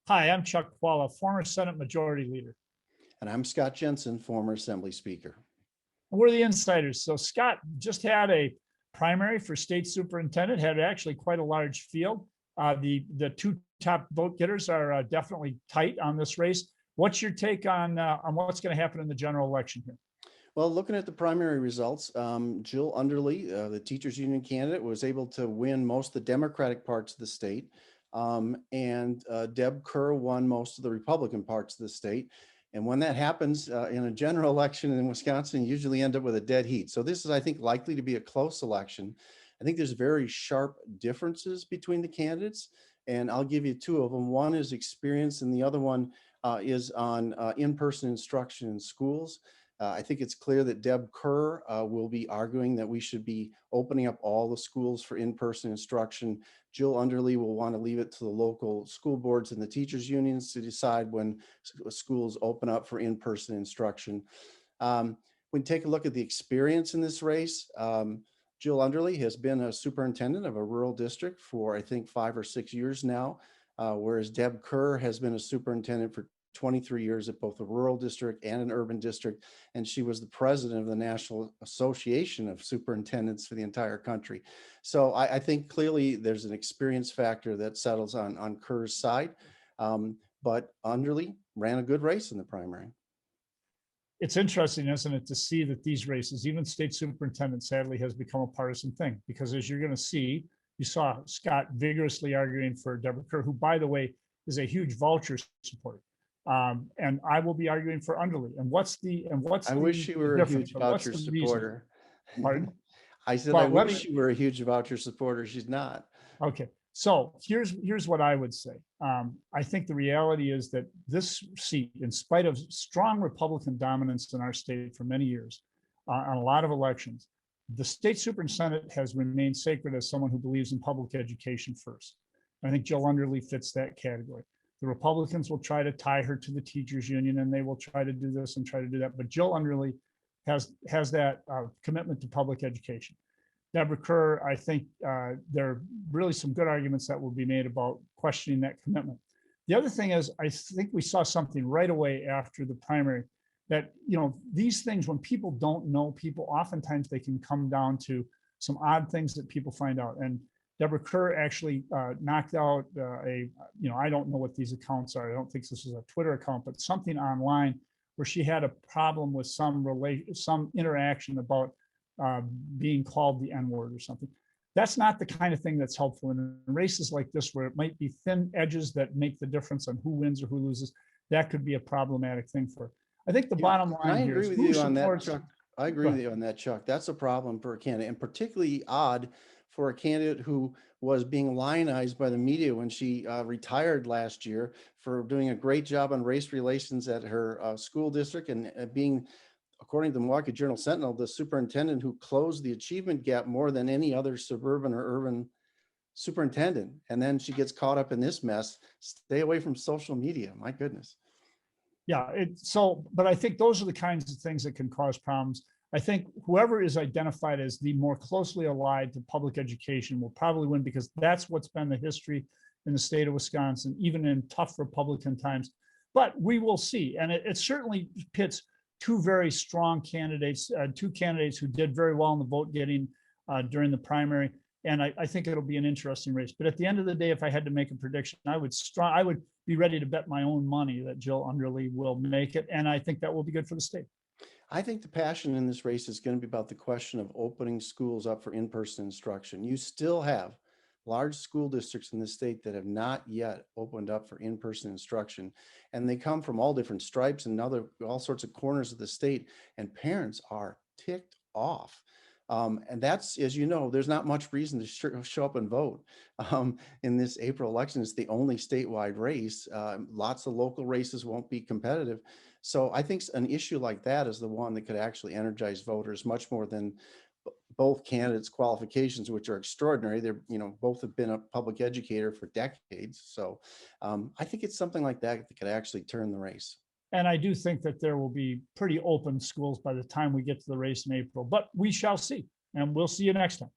Hi, I'm Chuck Chvala, former Senate Majority Leader. And I'm Scott Jensen, former Assembly Speaker. We're the insiders. So Scott just had a primary for state superintendent, had actually quite a large field. The two top vote getters are definitely tight on this race. What's your take on what's going to happen in the general election here? Well, looking at the primary results, Jill Underly, the teachers union candidate, was able to win most of the Democratic parts of the state. And Deb Kerr won most of the Republican parts of the state. And when that happens in a general election in Wisconsin, you usually end up with a dead heat. So this is, I think, likely to be a close election. I think there's very sharp differences between the candidates, and I'll give you two of them. One is experience, and the other one is on in-person instruction in schools. I think it's clear that Deb Kerr will be arguing that we should be opening up all the schools for in-person instruction. Jill Underly will want to leave it to the local school boards and the teachers unions to decide when schools open up for in-person instruction. When you take a look at the experience in this race, Jill Underly has been a superintendent of a rural district for, I think, 5 or 6 years now, whereas Deb Kerr has been a superintendent for 23 years at both a rural district and an urban district, and she was the president of the National Association of Superintendents for the entire country. So I think clearly there's an experience factor that settles on Kerr's side, but Underly ran a good race in the primary. It's interesting, isn't it, to see that these races, even state superintendent, sadly, has become a partisan thing, because as you're going to see, you saw Scott vigorously arguing for Deborah Kerr, who, by the way, is a huge voucher supporter. And I will be arguing for Underly. And I wish you were a huge voucher supporter. Pardon? I said, well, I wish you were a huge voucher supporter. She's not. Okay. So here's what I would say. I think the reality is that this seat, in spite of strong Republican dominance in our state for many years, on a lot of elections, the state superintendent has remained sacred as someone who believes in public education first. I think Jill Underly fits that category. The Republicans will try to tie her to the teachers union, and they will try to do this and try to do that. But Jill Underly has that commitment to public education. Deborah Kerr, I think there are really some good arguments that will be made about questioning that commitment. The other thing is, I think we saw something right away after the primary that, these things, when people don't know people, oftentimes they can come down to some odd things that people find out. And Deborah Kerr actually knocked out I don't know what these accounts are. I don't think this is a Twitter account, but something online where she had a problem with some interaction about being called the N-word or something. That's not the kind of thing that's helpful in races like this, where it might be thin edges that make the difference on who wins or who loses. That could be a problematic thing for her. I think the bottom line here is I agree with you on that, Chuck. I agree with you on that, Chuck. That's a problem for a candidate, and particularly odd for a candidate who was being lionized by the media when she retired last year for doing a great job on race relations at her school district and being, according to the Milwaukee Journal Sentinel, the superintendent who closed the achievement gap more than any other suburban or urban superintendent. And then she gets caught up in this mess. Stay away from social media. My goodness. Yeah. But I think those are the kinds of things that can cause problems. I think whoever is identified as the more closely allied to public education will probably win, because that's what's been the history in the state of Wisconsin, even in tough Republican times. But we will see. And it certainly pits two very strong candidates, two candidates who did very well in the vote getting during the primary. And I think it'll be an interesting race. But at the end of the day, if I had to make a prediction, I would be ready to bet my own money that Jill Underly will make it. And I think that will be good for the state. I think the passion in this race is going to be about the question of opening schools up for in-person instruction. You still have large school districts in the state that have not yet opened up for in-person instruction, and they come from all different stripes and all sorts of corners of the state, and parents are ticked off. And that's, as you know, there's not much reason to show up and vote in this April election. It's the only statewide race. Lots of local races won't be competitive. So I think an issue like that is the one that could actually energize voters much more than both candidates' qualifications, which are extraordinary. They're, both have been a public educator for decades. So I think it's something like that could actually turn the race. And I do think that there will be pretty open schools by the time we get to the race in April, but we shall see. And we'll see you next time.